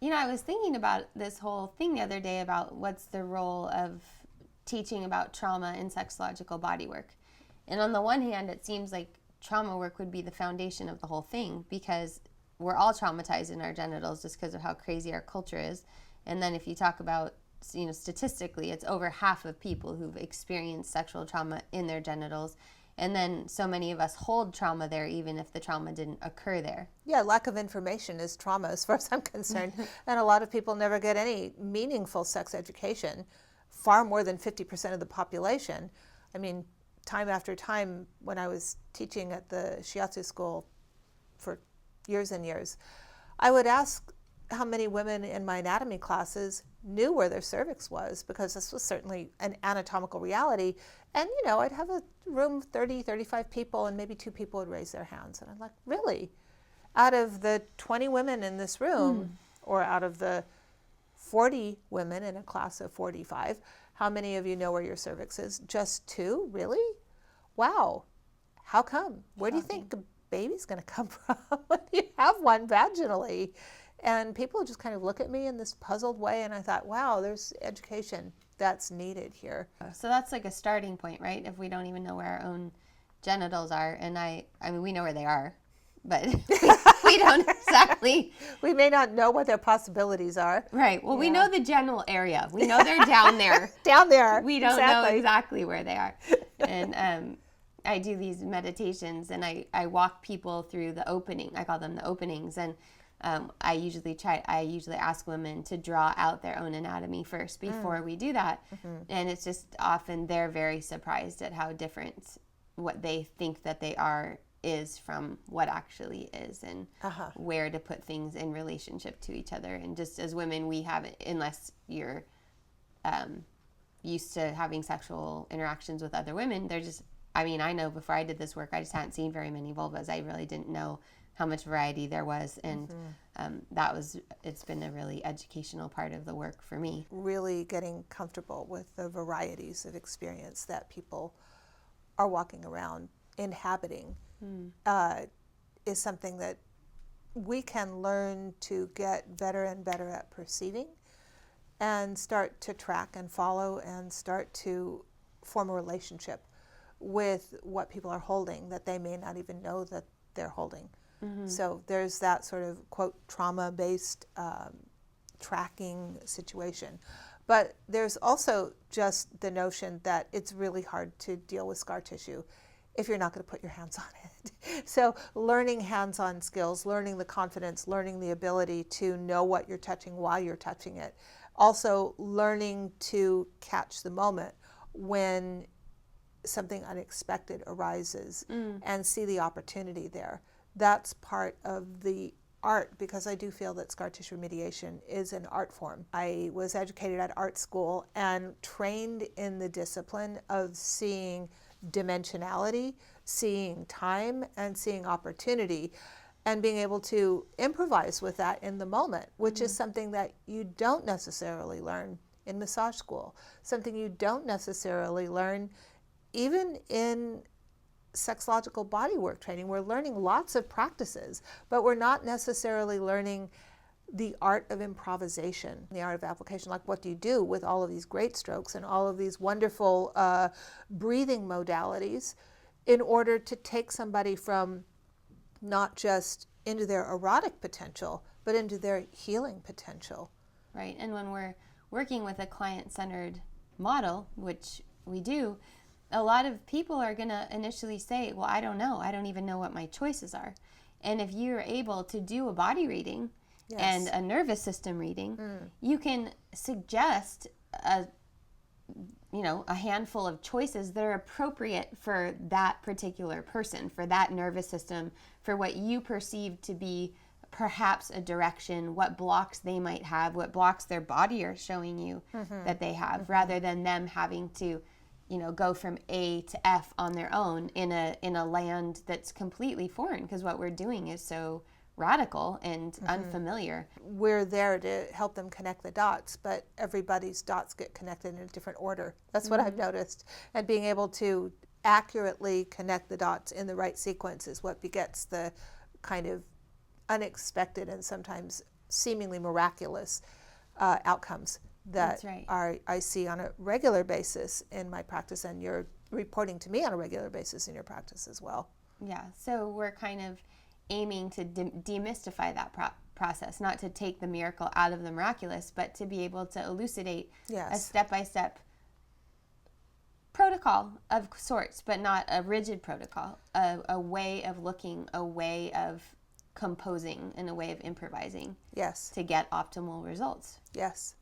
I was thinking about this whole thing the other day about what's the role of teaching about trauma in sexological bodywork. And on the one hand, it seems like trauma work would be the foundation of the whole thing, because we're all traumatized in our genitals just because of how crazy our culture is. And then if you talk about, statistically, it's over half of people who've experienced sexual trauma in their genitals. And then so many of us hold trauma there, even if the trauma didn't occur there. Yeah, lack of information is trauma as far as I'm concerned. And a lot of people never get any meaningful sex education, far more than 50% of the population. I mean, time after time, when I was teaching at the shiatsu school for years and years, I would ask how many women in my anatomy classes knew where their cervix was, because this was certainly an anatomical reality. And, I'd have a room 30, 35 people, and maybe 2 people would raise their hands. And I'm like, really? Out of the 20 women in this room, or out of the 40 women in a class of 45, how many of you know where your cervix is? Just 2? Really? Wow. How come? Where do you think a baby's going to come from when you have one vaginally? And people just kind of look at me in this puzzled way, and I thought, wow, there's education that's needed here. So that's like a starting point, right? If we don't even know where our own genitals are. And I mean, we know where they are, but we don't exactly. We may not know what their possibilities are. Right. Well, we know the general area. We know they're down there. Down there. We don't know exactly where they are. And I do these meditations, and I walk people through the opening. I call them the openings. And I usually ask women to draw out their own anatomy first before we do that. And it's just often they're very surprised at how different what they think that they are is from what actually is, and where to put things in relationship to each other. And just as women, we have it, unless you're used to having sexual interactions with other women, I know before I did this work, I just hadn't seen very many vulvas. I really didn't know how much variety there was, and it's been a really educational part of the work for me. Really getting comfortable with the varieties of experience that people are walking around inhabiting is something that we can learn to get better and better at perceiving, and start to track and follow and start to form a relationship with what people are holding that they may not even know that they're holding. So there's that sort of, quote, trauma-based tracking situation. But there's also just the notion that it's really hard to deal with scar tissue if you're not going to put your hands on it. So learning hands-on skills, learning the confidence, learning the ability to know what you're touching while you're touching it. Also learning to catch the moment when something unexpected arises and see the opportunity there. That's part of the art, because I do feel that scar tissue remediation is an art form. I was educated at art school and trained in the discipline of seeing dimensionality, seeing time, and seeing opportunity, and being able to improvise with that in the moment, which is something that you don't necessarily learn in massage school, something you don't necessarily learn even in sexological bodywork training. We're learning lots of practices, but we're not necessarily learning the art of improvisation, the art of application. Like, what do you do with all of these great strokes and all of these wonderful breathing modalities in order to take somebody from not just into their erotic potential, but into their healing potential. Right. And when we're working with a client-centered model, which we do, a lot of people are going to initially say, well, I don't know. I don't even know what my choices are. And if you're able to do a body reading and a nervous system reading, you can suggest a handful of choices that are appropriate for that particular person, for that nervous system, for what you perceive to be perhaps a direction, what blocks they might have, what blocks their body are showing you that they have, rather than them having to go from A to F on their own in a land that's completely foreign, because what we're doing is so radical and unfamiliar. We're there to help them connect the dots, but everybody's dots get connected in a different order. That's what I've noticed. And being able to accurately connect the dots in the right sequence is what begets the kind of unexpected and sometimes seemingly miraculous outcomes that That's right. I see on a regular basis in my practice, and you're reporting to me on a regular basis in your practice as well. Yeah, so we're kind of aiming to demystify that process, not to take the miracle out of the miraculous, but to be able to elucidate a step-by-step protocol of sorts, but not a rigid protocol, a way of looking, a way of composing, and a way of improvising. Yes. To get optimal results. Yes.